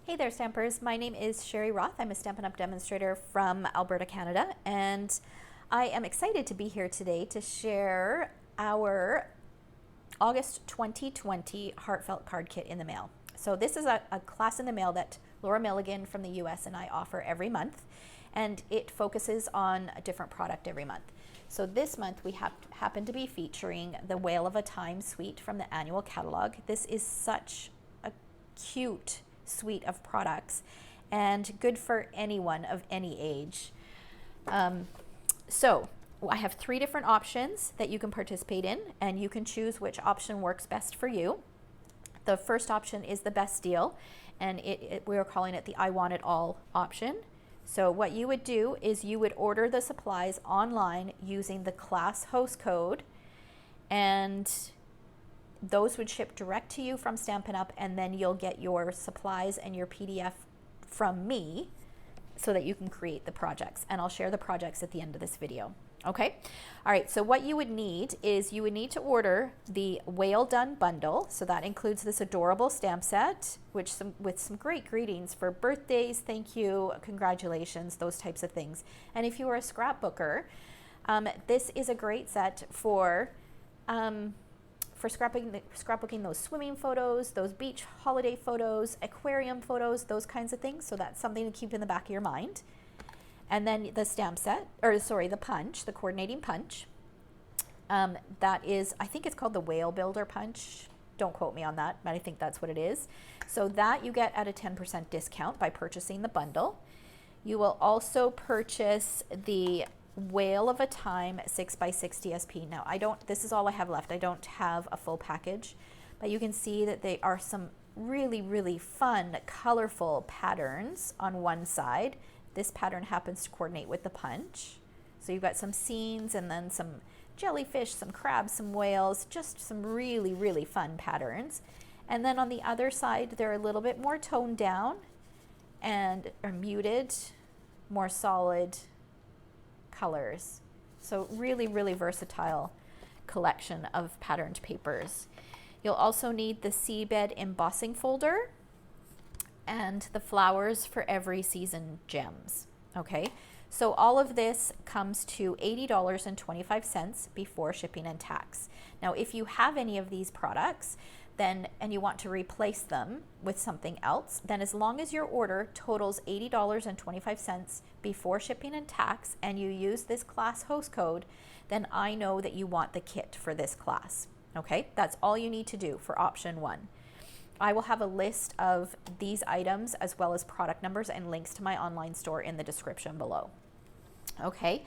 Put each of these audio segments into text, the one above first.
Hey there, Stampers. My name is Sherry Roth. I'm a Stampin' Up! Demonstrator from Alberta, Canada, and I am excited to be here today to share our August 2020 Heartfelt Card Kit in the mail. So this is a class in the mail that Laura Milligan from the US and I offer every month, and it focuses on a different product every month. So this month we happen to be featuring the Whale of a Time suite from the annual catalog. This is such a cute suite of products and good for anyone of any age. So I have 3 different options that you can participate in, and you can choose which option works best for you. The first option is the best deal, and we are calling it the I Want It All option. So what you would do is you would order the supplies online using the class host code, and those would ship direct to you from Stampin' Up! And then you'll get your supplies and your PDF from me so that you can create the projects. And I'll share the projects at the end of this video. Okay? All right, so what you would need is you would need to order the Whale Done bundle. So that includes this adorable stamp set, with some great greetings for birthdays, thank you, congratulations, those types of things. And if you are a scrapbooker, this is a great set for scrapbooking those swimming photos, those beach holiday photos, aquarium photos, those kinds of things. So that's something to keep in the back of your mind. And then the stamp set, the punch, the coordinating punch. That is, I think it's called the Whale Builder Punch. Don't quote me on that, but I think that's what it is. So that you get at a 10% discount by purchasing the bundle. You will also purchase the Whale of a Time 6x6 DSP. Now this is all I have left. I don't have a full package, but you can see that they are some really, really fun, colorful patterns on one side. This pattern happens to coordinate with the punch. So you've got some scenes and then some jellyfish, some crabs, some whales, just some really, really fun patterns. And then on the other side, they're a little bit more toned down and are muted, more solid colors. So really, really versatile collection of patterned papers. You'll also need the Seabed embossing folder and the flowers for every season gems. Okay, so all of this comes to $80.25 before shipping and tax. Now, if you have any of these products, and you want to replace them with something else, then as long as your order totals $80.25 before shipping and tax, and you use this class host code, then I know that you want the kit for this class. Okay, that's all you need to do for option 1. I will have a list of these items as well as product numbers and links to my online store in the description below. Okay,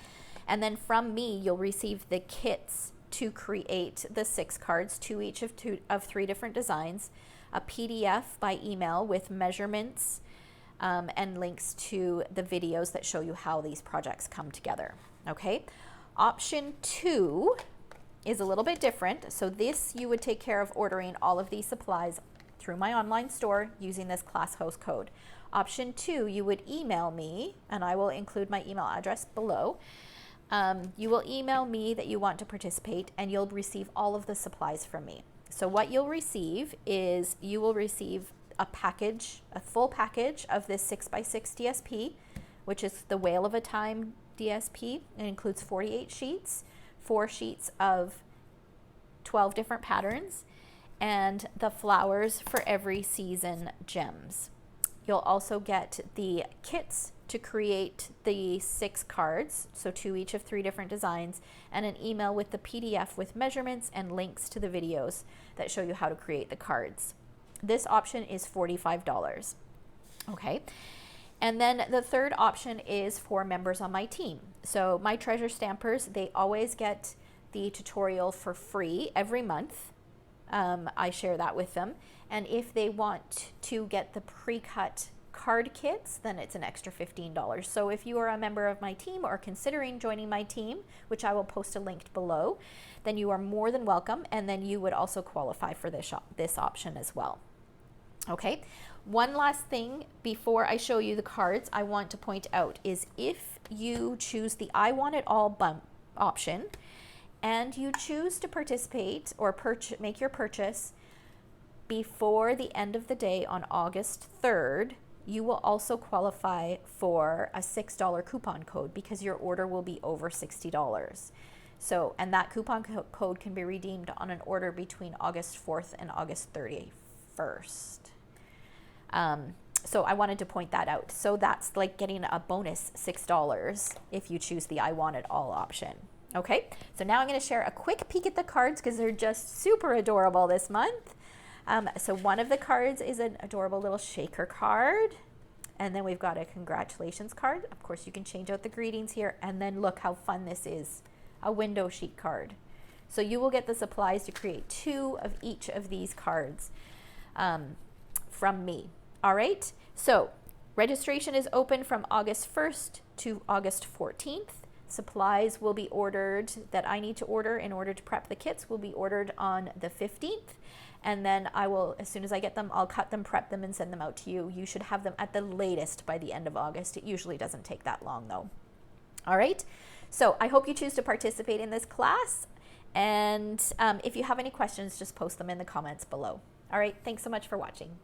and then from me, you'll receive the kits to create the 6 cards, 2 each of 3 different designs, a PDF by email with measurements and links to the videos that show you how these projects come together. Okay, option 2 is a little bit different. So this, you would take care of ordering all of these supplies through my online store using this class host code. Option 2, you would email me, and I will include my email address below. You will email me that you want to participate, and you'll receive all of the supplies from me. So what you'll receive is you will receive a package, a full package of this 6x6 DSP, which is the Whale of a Time DSP. It includes 48 sheets, 4 sheets of 12 different patterns, and the flowers for every season gems. You'll also get the kits to create the 6 cards, so 2 each of 3 different designs, and an email with the PDF with measurements and links to the videos that show you how to create the cards. This option is $45. Okay, and then the third option is for members on my team. So my treasure stampers, they always get the tutorial for free every month. I share that with them, and if they want to get the pre-cut card kits, then it's an extra $15. So if you are a member of my team or considering joining my team, which I will post a link below, then you are more than welcome, and then you would also qualify for this option as well. Okay, one last thing before I show you the cards I want to point out is if you choose the I Want It All option and you choose to participate or make your purchase before the end of the day on August 3rd, you will also qualify for a $6 coupon code because your order will be over $60. So, and that coupon code can be redeemed on an order between August 4th and August 31st. So I wanted to point that out. So that's like getting a bonus $6 if you choose the I Want It All option. Okay, so now I'm going to share a quick peek at the cards because they're just super adorable this month. So one of the cards is an adorable little shaker card. And then we've got a congratulations card. Of course, you can change out the greetings here. And then look how fun this is, a window sheet card. So you will get the supplies to create 2 of each of these cards from me. All right, so registration is open from August 1st to August 14th. Supplies will be ordered that I need to order in order to prep the kits will be ordered on the 15th. And then I will, as soon as I get them, I'll cut them, prep them, and send them out to you. You should have them at the latest by the end of August. It usually doesn't take that long though. All right, so I hope you choose to participate in this class. And if you have any questions, just post them in the comments below. All right, thanks so much for watching.